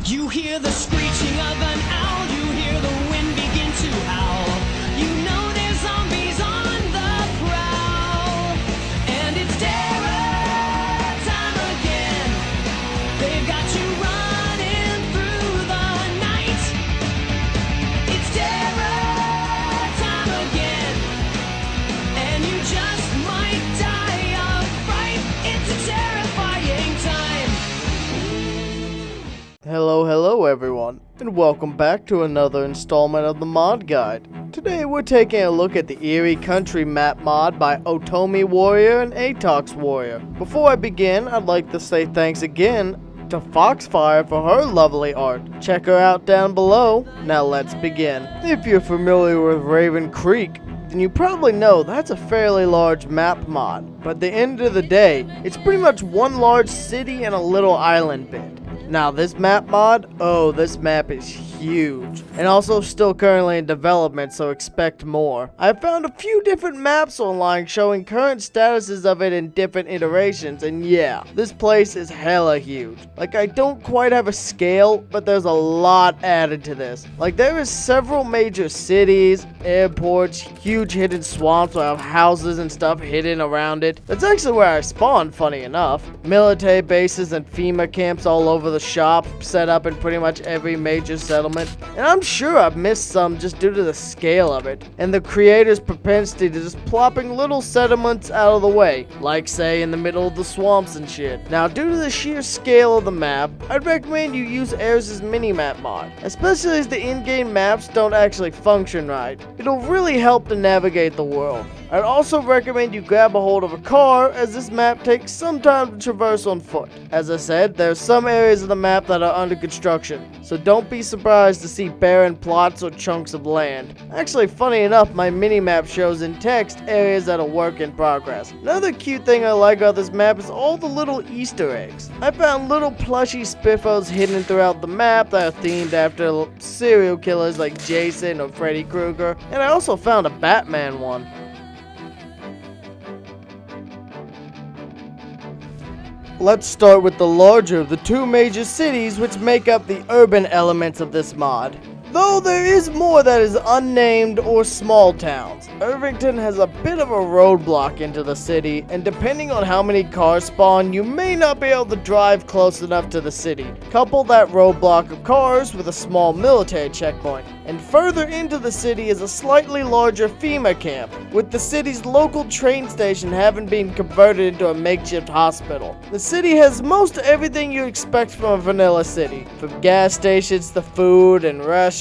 You hear the screeching of an owl, you hear the wind begin to howl. You know there's zombies on the prowl, and it's terror time again. They've got you running through the night. It's terror time again, and you just might die of fright. It's a terrifying time. Hello everyone, and welcome back to another installment of the Mod Guide. Today we're taking a look at the Eerie Country Map Mod by Otomi Warrior and Atox Warrior. Before I begin, I'd like to say thanks again to FOXFIRE for her lovely art. Check her out down below. Now let's begin. If you're familiar with Raven Creek, then you probably know that's a fairly large map mod. But at the end of the day, it's pretty much one large city and a little island bit. Now this map mod, this map is huge, and also still currently in development, so expect more. I found a few different maps online showing current statuses of it in different iterations, and yeah, this place is hella huge. Like, I don't quite have a scale, but there's a lot added to this. Like, there is several major cities, airports, huge hidden swamps that have houses and stuff hidden around it. That's actually where I spawned, funny enough. Military bases and FEMA camps all over the shop, set up in pretty much every major settlement. And I'm sure I've missed some just due to the scale of it, and the creator's propensity to just plopping little settlements out of the way, like say in the middle of the swamps and shit. Now, due to the sheer scale of the map, I'd recommend you use Ares' minimap mod, especially as the in-game maps don't actually function right. It'll really help to navigate the world. I'd also recommend you grab a hold of a car, as this map takes some time to traverse on foot. As I said, there's some areas of the map that are under construction, so don't be surprised to see barren plots or chunks of land. Actually, funny enough, my minimap shows in text areas that are work in progress. Another cute thing I like about this map is all the little Easter eggs. I found little plushy spiffos hidden throughout the map that are themed after serial killers like Jason or Freddy Krueger, and I also found a Batman one. Let's start with the larger of the two major cities which make up the urban elements of this mod. Though there is more that is unnamed or small towns, Irvington has a bit of a roadblock into the city, and depending on how many cars spawn, you may not be able to drive close enough to the city. Couple that roadblock of cars with a small military checkpoint, and further into the city is a slightly larger FEMA camp, with the city's local train station having been converted into a makeshift hospital. The city has most everything you expect from a vanilla city, from gas stations to food and restaurants,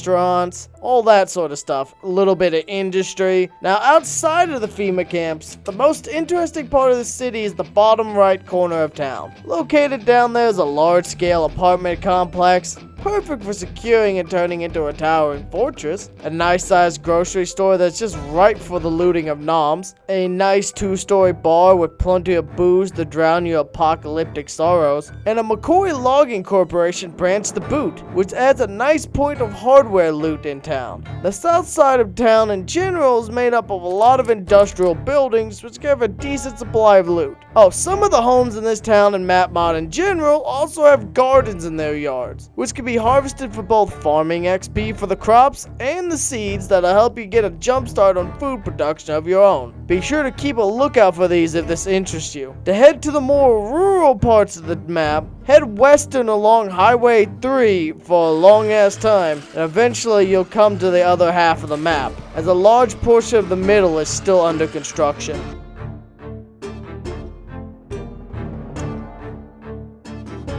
all that sort of stuff. A little bit of industry. Now, outside of the FEMA camps, the most interesting part of the city is the bottom right corner of town. Located down there is a large-scale apartment complex, perfect for securing and turning into a towering fortress. A nice-sized grocery store that's just ripe for the looting of noms. A nice two-story bar with plenty of booze to drown your apocalyptic sorrows. And a McCoy Logging Corporation branch to boot, which adds a nice point of hardware loot in town. The south side of town in general is made up of a lot of industrial buildings which give a decent supply of loot. Oh, some of the homes in this town and map mod in general also have gardens in their yards, which can be harvested for both farming XP for the crops and the seeds that'll help you get a jump start on food production of your own. Be sure to keep a lookout for these if this interests you. To head to the more rural parts of the map, head western along Highway 3 for a long ass time, and eventually you'll come to the other half of the map, as a large portion of the middle is still under construction.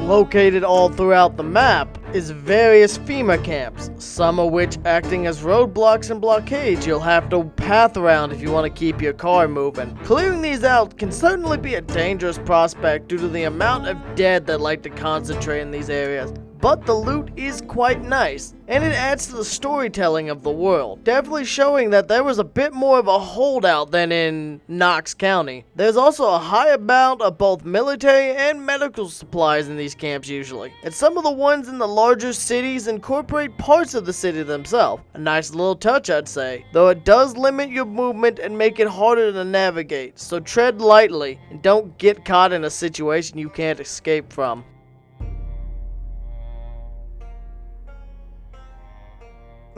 Located all throughout the map is various FEMA camps, some of which acting as roadblocks and blockades you'll have to path around if you want to keep your car moving. Clearing these out can certainly be a dangerous prospect due to the amount of dead that like to concentrate in these areas. But the loot is quite nice, and it adds to the storytelling of the world, definitely showing that there was a bit more of a holdout than in Knox County. There's also a high amount of both military and medical supplies in these camps usually, and some of the ones in the larger cities incorporate parts of the city themselves. A nice little touch, I'd say, though it does limit your movement and make it harder to navigate, so tread lightly and don't get caught in a situation you can't escape from.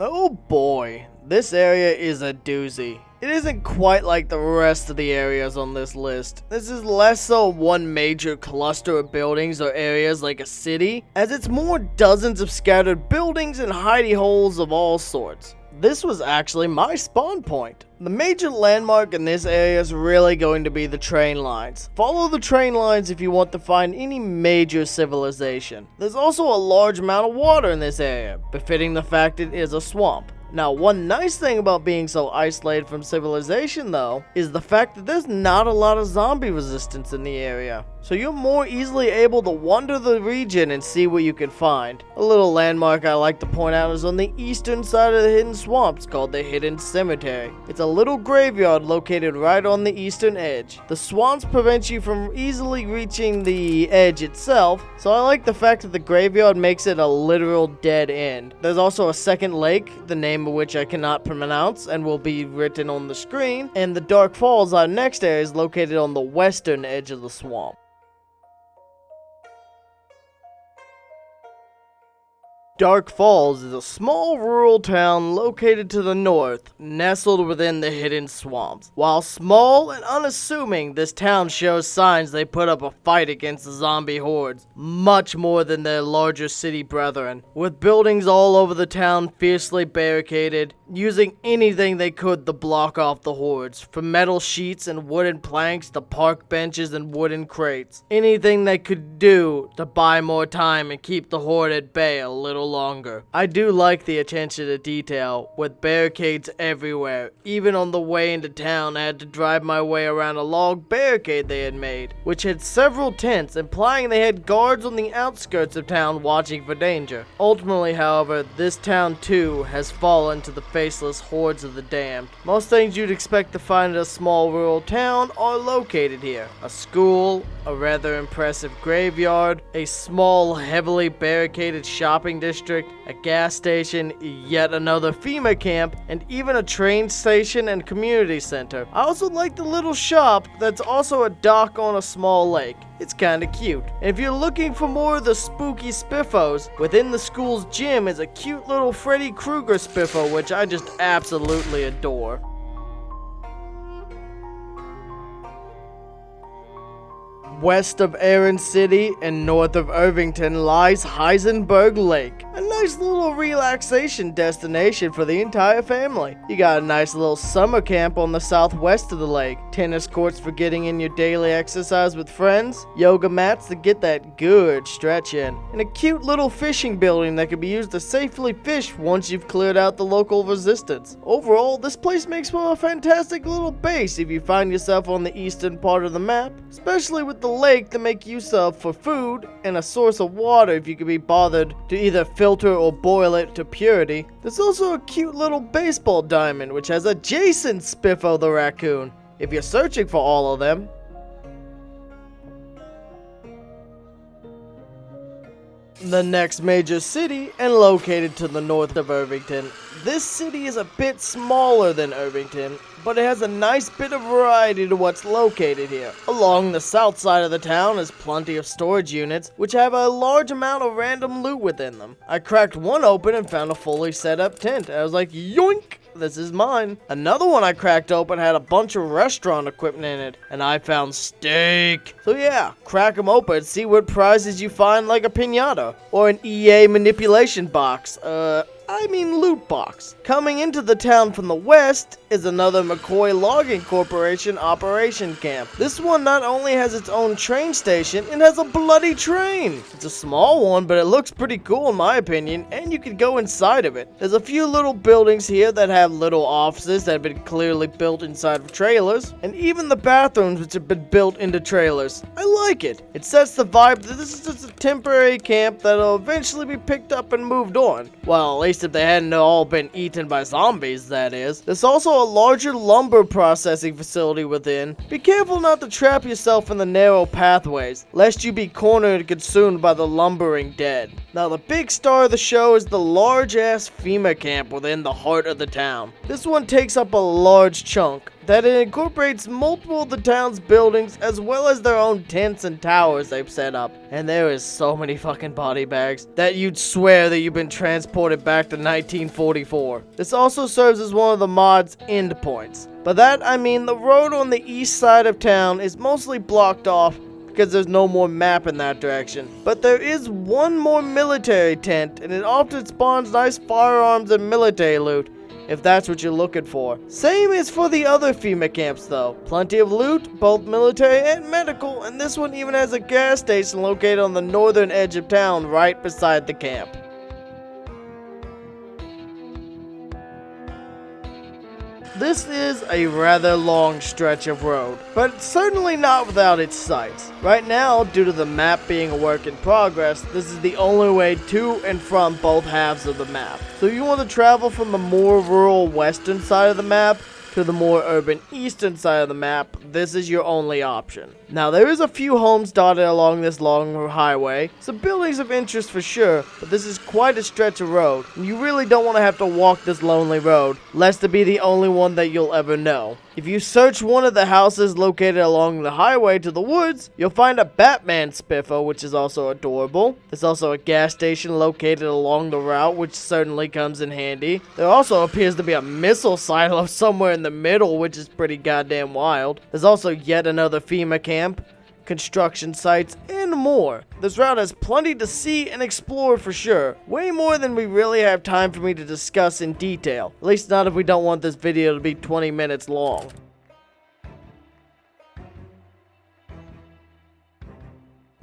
Oh boy, this area is a doozy. It isn't quite like the rest of the areas on this list. This is less so one major cluster of buildings or areas like a city, as it's more dozens of scattered buildings and hidey holes of all sorts. This was actually my spawn point. The major landmark in this area is really going to be the train lines. Follow the train lines if you want to find any major civilization. There's also a large amount of water in this area, befitting the fact it is a swamp. Now, one nice thing about being so isolated from civilization, though, is the fact that there's not a lot of zombie resistance in the area. So you're more easily able to wander the region and see what you can find. A little landmark I like to point out is on the eastern side of the hidden swamps called the Hidden Cemetery. It's a little graveyard located right on the eastern edge. The swamps prevent you from easily reaching the edge itself, so I like the fact that the graveyard makes it a literal dead end. There's also a second lake, the name of which I cannot pronounce and will be written on the screen, and the Dark Falls, our next area, is located on the western edge of the swamp. Dark Falls is a small rural town located to the north, nestled within the hidden swamps. While small and unassuming, this town shows signs they put up a fight against the zombie hordes, much more than their larger city brethren, with buildings all over the town fiercely barricaded, using anything they could to block off the hordes, from metal sheets and wooden planks to park benches and wooden crates. Anything they could do to buy more time and keep the horde at bay a little longer. I do like the attention to detail, with barricades everywhere. Even on the way into town, I had to drive my way around a log barricade they had made, which had several tents, implying they had guards on the outskirts of town watching for danger. Ultimately, however, this town too has fallen to the faceless hordes of the damned. Most things you'd expect to find in a small rural town are located here. A school, a rather impressive graveyard, a small heavily barricaded shopping district, a gas station, yet another FEMA camp, and even a train station and community center. I also like the little shop that's also a dock on a small lake. It's kinda cute. And if you're looking for more of the spooky spiffos, within the school's gym is a cute little Freddy Krueger spiffo, which I just absolutely adore. West of Aaron City and north of Irvington lies Heisenberg Lake, a nice little relaxation destination for the entire family. You got a nice little summer camp on the southwest of the lake, tennis courts for getting in your daily exercise with friends, yoga mats to get that good stretch in, and a cute little fishing building that can be used to safely fish once you've cleared out the local resistance. Overall, this place makes for a fantastic little base if you find yourself on the eastern part of the map, especially with the lake to make use of for food and a source of water if you can be bothered to either filter or boil it to purity. There's also a cute little baseball diamond which has a Jason Spiffo the raccoon if you're searching for all of them. The next major city, and located to the north of Irvington. This city is a bit smaller than Irvington, but it has a nice bit of variety to what's located here. Along the south side of the town is plenty of storage units, which have a large amount of random loot within them. I cracked one open and found a fully set up tent. I was like, yoink! This is mine. Another one I cracked open had a bunch of restaurant equipment in it, and I found steak. So yeah, crack them open and see what prizes you find, like a piñata or an EA manipulation box. Loot box. Coming into the town from the west is another McCoy Logging Corporation operation camp. This one not only has its own train station, it has a bloody train. It's a small one, but it looks pretty cool in my opinion, and you can go inside of it. There's a few little buildings here that have little offices that have been clearly built inside of trailers, and even the bathrooms which have been built into trailers. I like it. It sets the vibe that this is just a temporary camp that'll eventually be picked up and moved on. Well, at least if they hadn't all been eaten by zombies, that is. There's also a larger lumber processing facility within. Be careful not to trap yourself in the narrow pathways, lest you be cornered and consumed by the lumbering dead. Now, the big star of the show is the large-ass FEMA camp within the heart of the town. This one takes up a large chunk, that it incorporates multiple of the town's buildings as well as their own tents and towers they've set up. And there is so many fucking body bags that you'd swear that you've been transported back to 1944. This also serves as one of the mod's endpoints. By that I mean the road on the east side of town is mostly blocked off because there's no more map in that direction. But there is one more military tent, and it often spawns nice firearms and military loot, if that's what you're looking for. Same as for the other FEMA camps though. Plenty of loot, both military and medical, and this one even has a gas station located on the northern edge of town right beside the camp. This is a rather long stretch of road, but certainly not without its sights. Right now, due to the map being a work in progress, this is the only way to and from both halves of the map. So if you want to travel from the more rural western side of the map to the more urban eastern side of the map, this is your only option. Now there is a few homes dotted along this long highway, some buildings of interest for sure, but this is quite a stretch of road, and you really don't want to have to walk this lonely road, lest it be the only one that you'll ever know. If you search one of the houses located along the highway to the woods, you'll find a Batman spiffer, which is also adorable. There's also a gas station located along the route, which certainly comes in handy. There also appears to be a missile silo somewhere in the middle, which is pretty goddamn wild. There's also yet another FEMA camp, construction sites, and more. This route has plenty to see and explore for sure. Way more than we really have time for me to discuss in detail. At least not if we don't want this video to be 20 minutes long.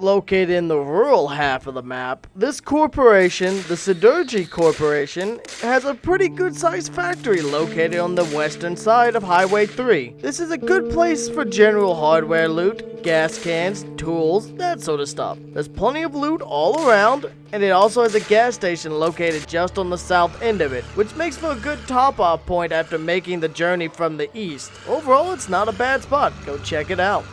Located in the rural half of the map, this corporation, the Sidurgi Corporation, has a pretty good sized factory located on the western side of Highway 3. This is a good place for general hardware loot, gas cans, tools, that sort of stuff. There's plenty of loot all around, and it also has a gas station located just on the south end of it, which makes for a good top-off point after making the journey from the east. Overall, it's not a bad spot. Go check it out.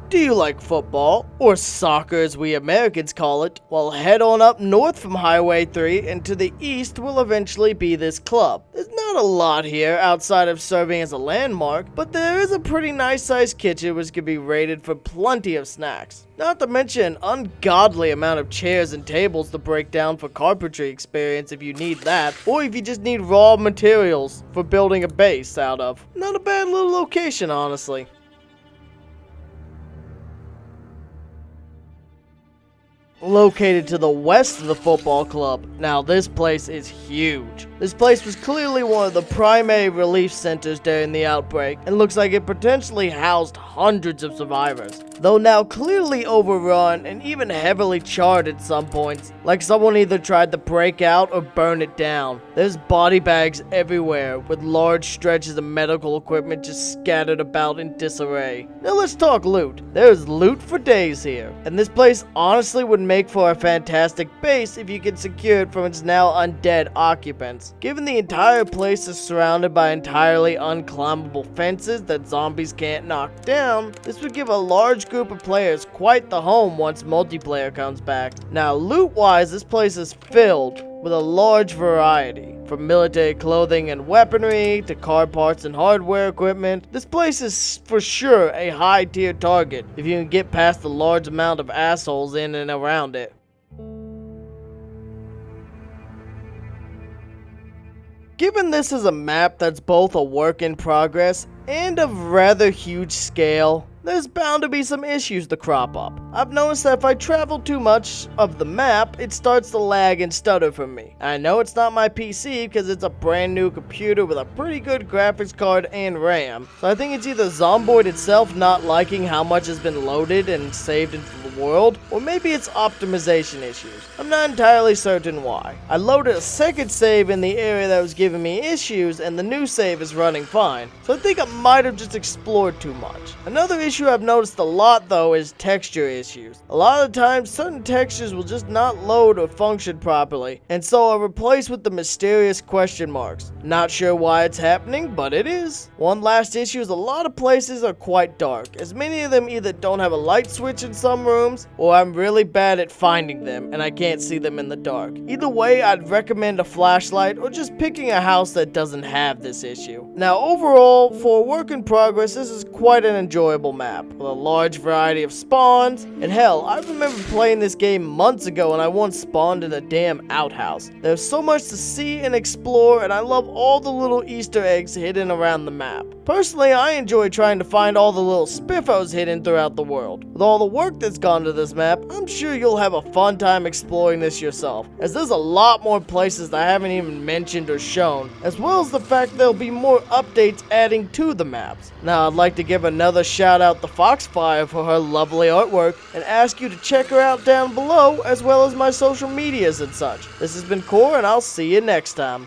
Do you like football, or soccer as we Americans call it? Well, head on up north from Highway 3 and to the east will eventually be this club. There's not a lot here outside of serving as a landmark, but there is a pretty nice sized kitchen which can be rated for plenty of snacks. Not to mention an ungodly amount of chairs and tables to break down for carpentry experience if you need that, or if you just need raw materials for building a base out of. Not a bad little location, honestly. Located to the west of the football club. Now this place is huge. This place was clearly one of the primary relief centers during the outbreak and looks like it potentially housed hundreds of survivors. Though now clearly overrun and even heavily charred at some points, like someone either tried to break out or burn it down. There's body bags everywhere with large stretches of medical equipment just scattered about in disarray. Now let's talk loot. There's loot for days here, and this place honestly would make for a fantastic base if you could secure it from its now undead occupants. Given the entire place is surrounded by entirely unclimbable fences that zombies can't knock down, this would give a large group of players quite the home once multiplayer comes back. Now loot wise, this place is filled with a large variety, from military clothing and weaponry to car parts and hardware equipment. This place is for sure a high tier target if you can get past the large amount of assholes in and around it. Given this is a map that's both a work in progress and of rather huge scale, there's bound to be some issues to crop up. I've noticed that if I travel too much of the map, it starts to lag and stutter for me. I know it's not my PC because it's a brand new computer with a pretty good graphics card and RAM, so I think it's either Zomboid itself not liking how much has been loaded and saved into the world, or maybe it's optimization issues. I'm not entirely certain why. I loaded a second save in the area that was giving me issues, and the new save is running fine, so I think I might have just explored too much. Another issue issue I've noticed a lot though is texture issues. A lot of the times certain textures will just not load or function properly, and so are replaced with the mysterious question marks. Not sure why it's happening, but it is. One last issue is a lot of places are quite dark, as many of them either don't have a light switch in some rooms, or I'm really bad at finding them and I can't see them in the dark. Either way, I'd recommend a flashlight or just picking a house that doesn't have this issue. Now overall, for a work in progress, this is quite an enjoyable map, with a large variety of spawns, and hell, I remember playing this game months ago and I once spawned in a damn outhouse. There's so much to see and explore, and I love all the little Easter eggs hidden around the map. Personally, I enjoy trying to find all the little spiffos hidden throughout the world. With all the work that's gone to this map, I'm sure you'll have a fun time exploring this yourself, as there's a lot more places that I haven't even mentioned or shown, as well as the fact there'll be more updates adding to the maps. Now I'd like to give another shout out to FOXFIRE for her lovely artwork, and ask you to check her out down below, as well as my social medias and such. This has been Core, and I'll see you next time.